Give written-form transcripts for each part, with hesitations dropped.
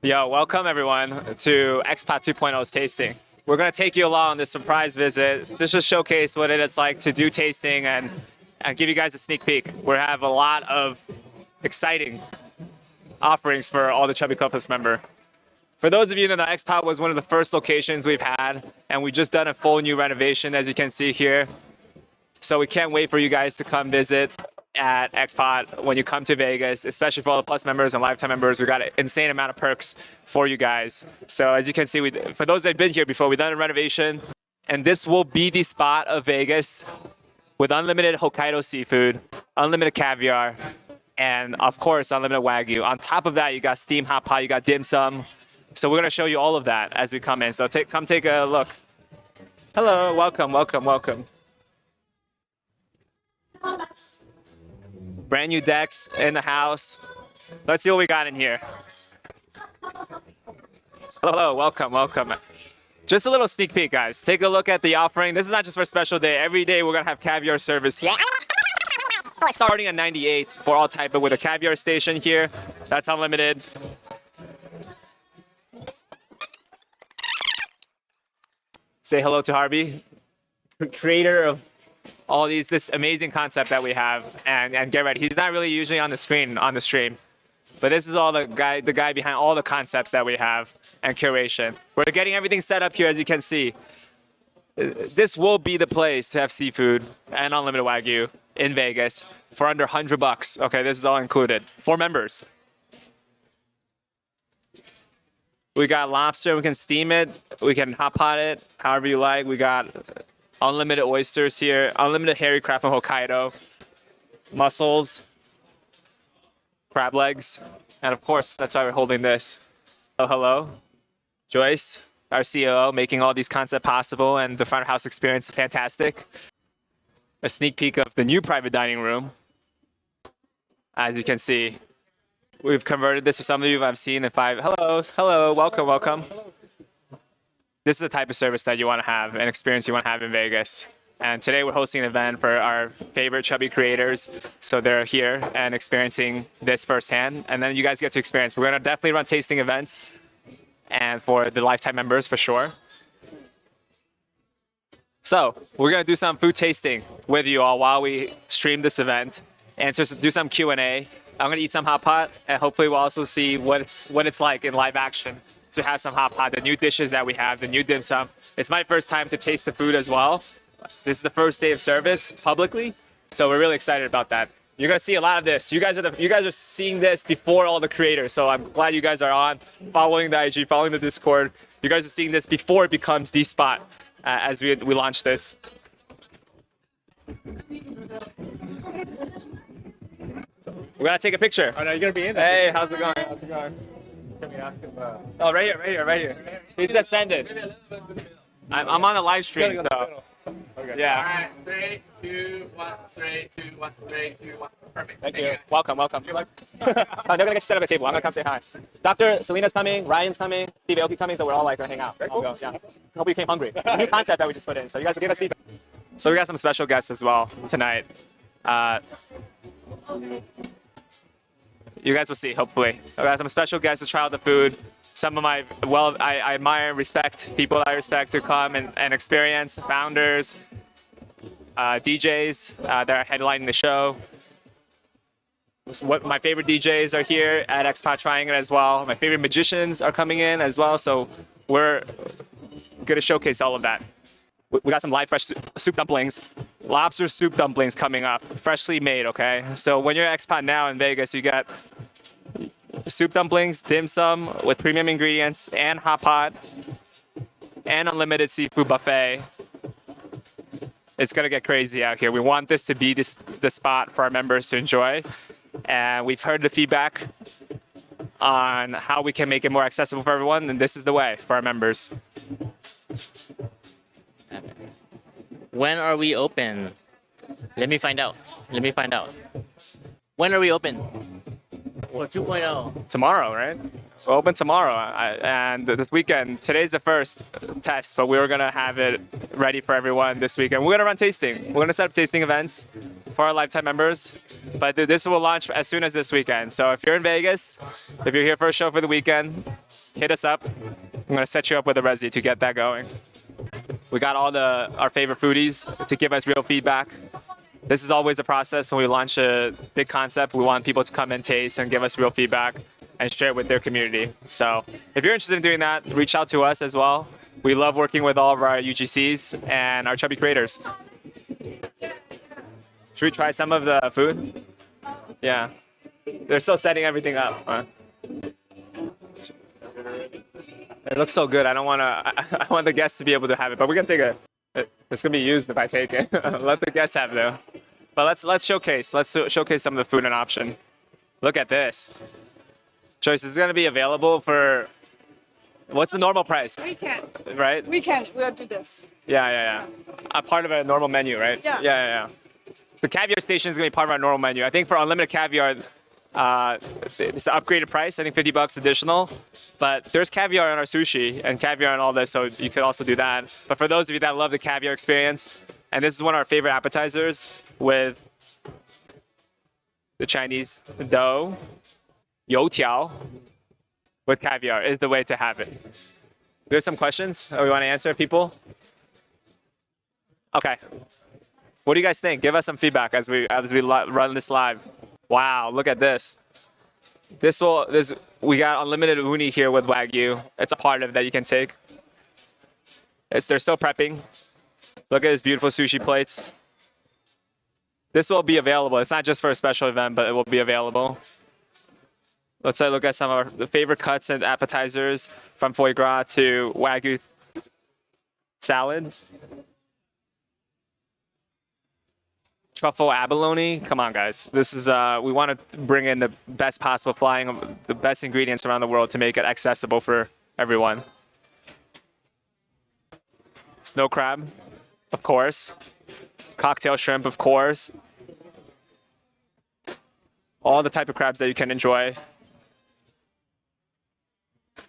Yo, welcome everyone to Xpot 2.0's tasting. We're going to take you along on this surprise visit. This just showcase what it's like to do tasting and give you guys a sneak peek. We have a lot of exciting offerings for all the Chubby Club Plus member. For those of you that know, Xpot was one of the first locations we've had, and we just done a full new renovation, as you can see here. So we can't wait for you guys to come visit at Xpot when you come to Vegas, especially for all the Plus members and Lifetime members. We got an insane amount of perks for you guys. So as you can see, for those that have been here before, we've done a renovation, and this will be the spot of Vegas with unlimited Hokkaido seafood, unlimited caviar, and of course, unlimited Wagyu. On top of that, you got steamed hot pot, you got dim sum. So we're gonna show you all of that as we come in. So come take a look. Hello, welcome, welcome, welcome. Brand new decks in the house. Let's see what we got in here. Hello, welcome, welcome. Just a little sneak peek, guys. Take a look at the offering. This is not just for a special day. Every day we're gonna have caviar service here. Starting at 98 for all type, but with a caviar station here, that's unlimited. Say hello to Harvey, creator of all this amazing concept that we have, and get ready. He's not really usually on the screen on the stream, but this is all the guy behind all the concepts that we have and curation. We're getting everything set up here, as you can see. This will be the place to have seafood and unlimited Wagyu in Vegas for under $100. Okay, this is all included for members. We got lobster. We can steam it. We can hot pot it, however you like. We got unlimited oysters here, unlimited hairy crab from Hokkaido, mussels, crab legs, and of course, that's why we're holding this. Oh, hello, Joyce, our COO, making all these concepts possible, and the front of house experience is fantastic. A sneak peek of the new private dining room. As you can see, we've converted this for some of you I've seen in five. Hello, welcome, welcome. This is the type of service that you want to have, an experience you want to have in Vegas. And today we're hosting an event for our favorite chubby creators. So they're here and experiencing this firsthand. And then you guys get to experience. We're going to definitely run tasting events and for the Lifetime members for sure. So we're going to do some food tasting with you all while we stream this event and do some Q&A. I'm going to eat some hot pot, and hopefully we'll also see what it's like in live action to have some hot pot, the new dishes that we have, the new dim sum. It's my first time to taste the food as well. This is the first day of service publicly, so we're really excited about that. You're gonna see a lot of this. You guys are seeing this before all the creators, so I'm glad you guys are on, following the IG, following the Discord. You guys are seeing this before it becomes the spot as we launch this. We're gonna take a picture. Oh no, you're gonna be in there. Hey, how's it going? How's it going? Oh, right here. He said send it. I'm on a live stream, so. Okay. Yeah. Alright, 3, 2, 1, 3, 2, 1, 3, 2, 1. Perfect. Thank you. Welcome. They're gonna get you set up at a table. I'm gonna come say hi. Dr. Selena's coming, Ryan's coming, Steve Aoki coming, so we're all like gonna hang out. I'll go. Yeah. Hope you came hungry. A new concept that we just put in, so you guys will give us feedback. So we got some special guests as well tonight. You guys will see, hopefully. We got some special guests to try out the food. Some of my, I admire and respect, people that I respect to come and experience, founders, DJs that are headlining the show. What my favorite DJs are here at Xpot trying it as well. My favorite magicians are coming in as well, so we're gonna showcase all of that. We got some live fresh soup dumplings, lobster soup dumplings coming up, freshly made, okay? So when you're at Xpot now in Vegas, you got soup dumplings, dim sum with premium ingredients, and hot pot, and unlimited seafood buffet. It's gonna get crazy out here. We want this to be the spot for our members to enjoy. And we've heard the feedback on how we can make it more accessible for everyone, and this is the way for our members. When are we open? Let me find out. When are we open? For 2.0. Tomorrow, right? We're open tomorrow, and this weekend. Today's the first test, but we were gonna have it ready for everyone this weekend. We're gonna run tasting. We're gonna set up tasting events for our lifetime members. But this will launch as soon as this weekend. So if you're in Vegas, if you're here for a show for the weekend, hit us up. I'm gonna set you up with a resi to get that going. We got all our favorite foodies to give us real feedback. This is always a process when we launch a big concept. We want people to come and taste and give us real feedback and share it with their community. So if you're interested in doing that, reach out to us as well. We love working with all of our UGCs and our Chubby creators. Should we try some of the food? Yeah. They're still setting everything up. Huh? It looks so good. I want the guests to be able to have it, but we're gonna take it's gonna be used if I take it. Let the guests have it though. But let's showcase. Let's showcase some of the food and option. Look at this. Joyce, is gonna be available for what's the normal price? Weekend. Right? Weekend, we'll do this. Yeah. A part of a normal menu, right? Yeah. So the Caviar station is gonna be part of our normal menu. I think for unlimited caviar, it's an upgraded price. I think $50 additional. But there's caviar on our sushi and caviar on all this, so you could also do that. But for those of you that love the caviar experience, and this is one of our favorite appetizers with the Chinese dough, Youtiao with caviar is the way to have it. There's some questions that we want to answer, people. Okay. What do you guys think? Give us some feedback as we run this live. Wow, look at this. We got unlimited uni here with Wagyu. It's a part of it that you can take. They're still prepping. Look at these beautiful sushi plates. This will be available. It's not just for a special event, but it will be available. Let's look at some of the favorite cuts and appetizers, from foie gras to Wagyu salads. Truffle abalone. Come on, guys. This is we want to bring in the best possible flying of the best ingredients around the world to make it accessible for everyone. Snow crab, of course. Cocktail shrimp, of course. All the type of crabs that you can enjoy.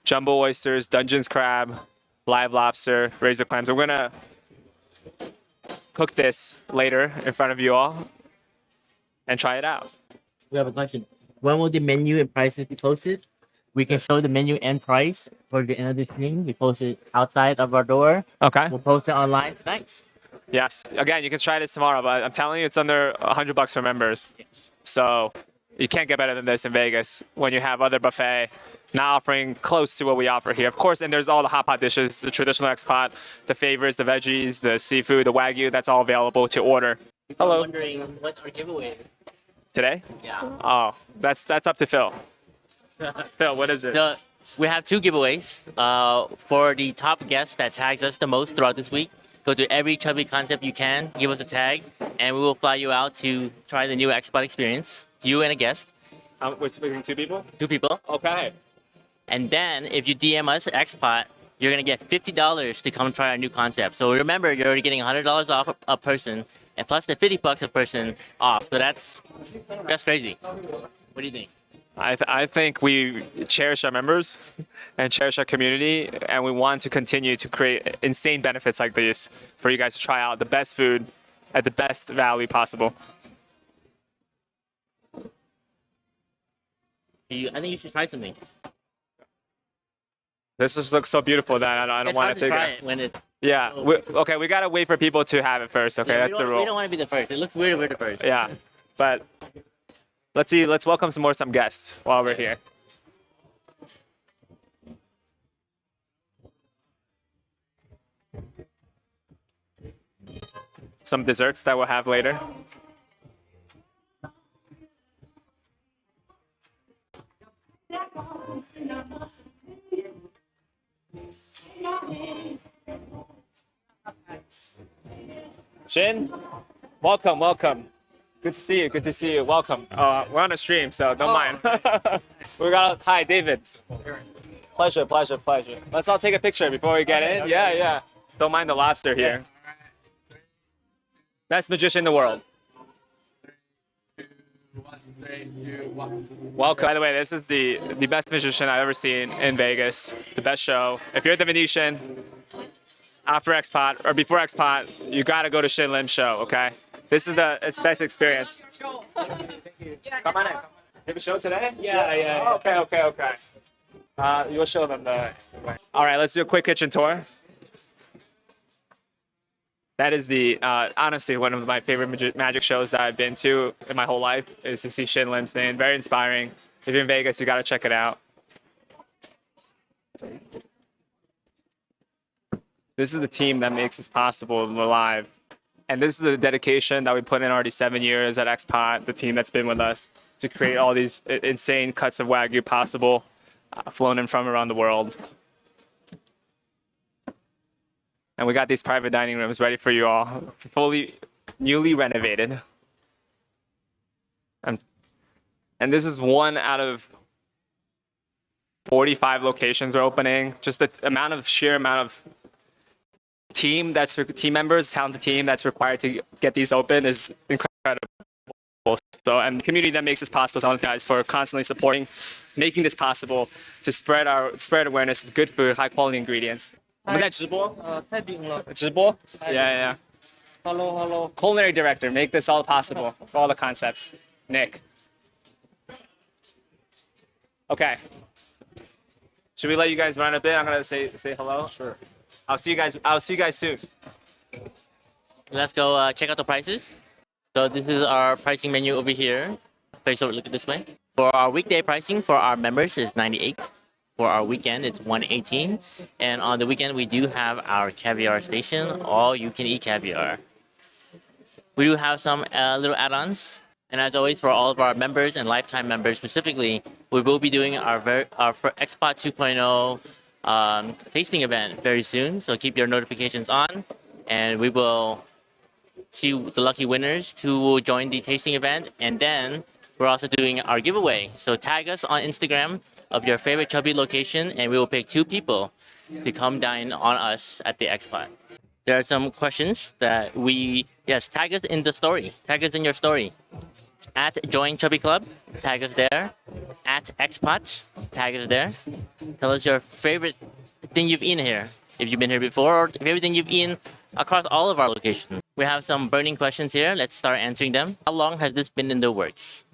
Jumbo oysters, dungeness crab, live lobster, razor clams. We're gonna cook this later in front of you all and try it out. We have a question. When will the menu and prices be posted? We can show the menu and price for the end of the stream. We post it outside of our door. Okay. We'll post it online tonight. Yes. Again, you can try this tomorrow, but I'm telling you, it's under $100 for members. So you can't get better than this in Vegas when you have other buffet not offering close to what we offer here. Of course, and there's all the hot pot dishes, the traditional Xpot, the favors, the veggies, the seafood, the Wagyu. That's all available to order. Hello. I'm wondering what's our giveaway? Today? Yeah. Oh, that's up to Phil. Phil, what is it? So we have two giveaways. For the top guest that tags us the most throughout this week, go to every Chubby concept you can, give us a tag, and we will fly you out to try the new Xpot experience. You and a guest. We're speaking two people? Two people. Okay. And then if you DM us Xpot, you're gonna get $50 to come try our new concept. So remember, you're already getting $100 off a person, and plus the $50 a person off. So that's crazy. What do you think? I think we cherish our members and cherish our community, and we want to continue to create insane benefits like these for you guys to try out the best food at the best value possible. I think you should try something. This just looks so beautiful that I don't want to take try it. it when it's. Yeah. Okay, we gotta wait for people to have it first. Okay, Yeah, that's the rule. We don't want to be the first. It looks weird if we're the first. Yeah, but let's see. Let's welcome some guests while we're here. Some desserts that we'll have later. Shin, welcome. Good to see you. Welcome. We're on a stream, so don't mind. Hi, David. Pleasure. Let's all take a picture before we get in. Yeah. Don't mind the lobster here. Best magician in the world. 3, 2, 1. Welcome. By the way, this is the best magician I've ever seen in Vegas. The best show. If you're at the Venetian, after Xpot or before Xpot, you gotta go to Shin Lim's show, okay? This is it's the best experience. Your show. Come on in. You have a show today? Yeah. Oh, okay. You'll show them the. All right, let's do a quick kitchen tour. That is honestly one of my favorite magic shows that I've been to in my whole life is to see Shin Lim's thing. Very inspiring. If you're in Vegas, you got to check it out. This is the team that makes this possible and we're live. And this is the dedication that we put in already 7 years at Xpot, the team that's been with us to create all these insane cuts of Wagyu possible, flown in from around the world. And we got these private dining rooms ready for you all, newly renovated. And this is one out of 45 locations we're opening. Just the sheer amount of team members, talented team that's required to get these open is incredible. So, and the community that makes this possible is all guys for constantly supporting, making this possible to spread awareness of good food, high quality ingredients. 我们在直播？太顶了！直播？ Yeah. Hello. Culinary director, make this all possible for all the concepts. Nick. Okay. Should we let you guys run a bit? I'm gonna say hello. Sure. I'll see you guys soon. Let's go check out the prices. So this is our pricing menu over here. Face over, look at this way. For our weekday pricing for our members is 98. For our weekend, it's 118. And on the weekend, we do have our caviar station, all you can eat caviar. We do have some little add-ons. And as always, for all of our members and lifetime members specifically, we will be doing our Xpot 2.0 tasting event very soon. So keep your notifications on, and we will see the lucky winners who will join the tasting event. And then we're also doing our giveaway. So tag us on Instagram of your favorite Chubby location, and we will pick 2 people to come dine on us at the Xpot. There are some questions that tag us in the story. Tag us in your story. At Join Chubby Club, tag us there. At Xpot, tag us there. Tell us your favorite thing you've eaten here. If you've been here before, or if everything you've eaten across all of our locations. We have some burning questions here. Let's start answering them. How long has this been in the works?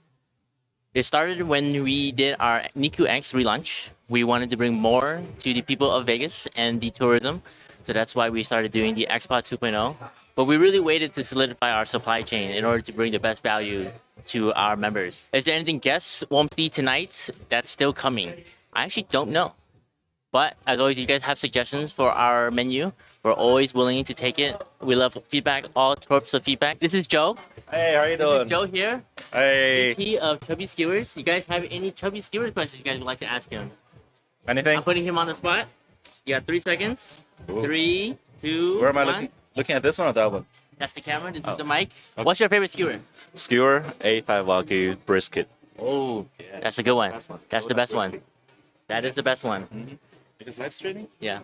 It started when we did our Niku X relaunch. We wanted to bring more to the people of Vegas and the tourism. So that's why we started doing the Xpot 2.0. But we really waited to solidify our supply chain in order to bring the best value to our members. Is there anything guests won't see tonight that's still coming? I actually don't know. But as always, if you guys have suggestions for our menu, we're always willing to take it. We love feedback, all sorts of feedback. This is Joe. Hey, how you doing? Joe here. Hey. VP of Chubby Skewers. You guys have any Chubby Skewer questions you guys would like to ask him? Anything? I'm putting him on the spot. You got 3 seconds. Ooh. 3, 2, Where am I 1. looking at this one or that one? That's the camera. This is the mic. What's your favorite skewer? Skewer, A5 Wagyu brisket. Oh, that's a good one. That's the best one. That is the best one. Because live streaming? Yeah.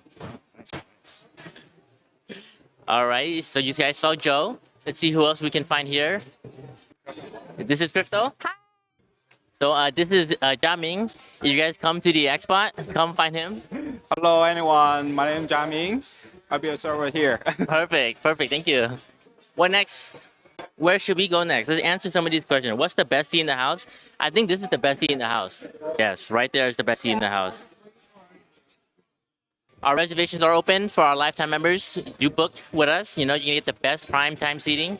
All right. So you guys saw Joe. Let's see who else we can find here. This is Crystal. Hi. So this is Jiaming. If you guys come to the Xpot, come find him. Hello, anyone. My name is Jiaming. I'll be a server here. Perfect. Thank you. What next? Where should we go next? Let's answer some of these questions. What's the best seat in the house? I think this is the best seat in the house. Yes, right there is the best seat in the house. Our reservations are open for our lifetime members. You book with us, you can get the best prime time seating.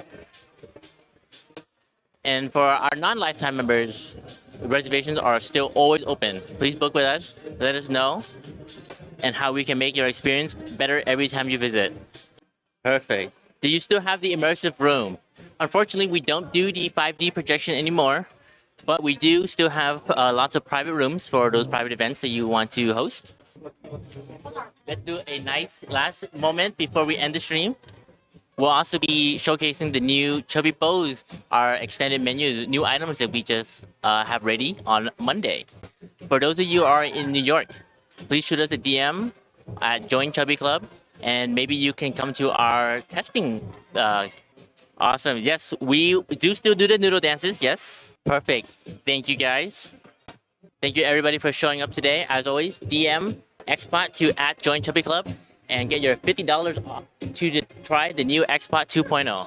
And for our non-lifetime members, reservations are still always open. Please book with us. Let us know and how we can make your experience better every time you visit. Perfect. Do you still have the immersive room? Unfortunately, we don't do the 5D projection anymore, but we do still have lots of private rooms for those private events that you want to host. Let's do a nice last moment before we end the stream. We'll also be showcasing the new Chubby Bows, our extended menu, the new items that we just have ready on Monday. For those of you who are in New York, please shoot us a DM at Join Chubby Club, and maybe you can come to our testing. Awesome. Yes, we do still do the noodle dances. Yes. Perfect. Thank you, guys. Thank you, everybody, for showing up today. As always, DM Xpot to @Join Chubby Club and get your $50 off to try the new Xpot 2.0.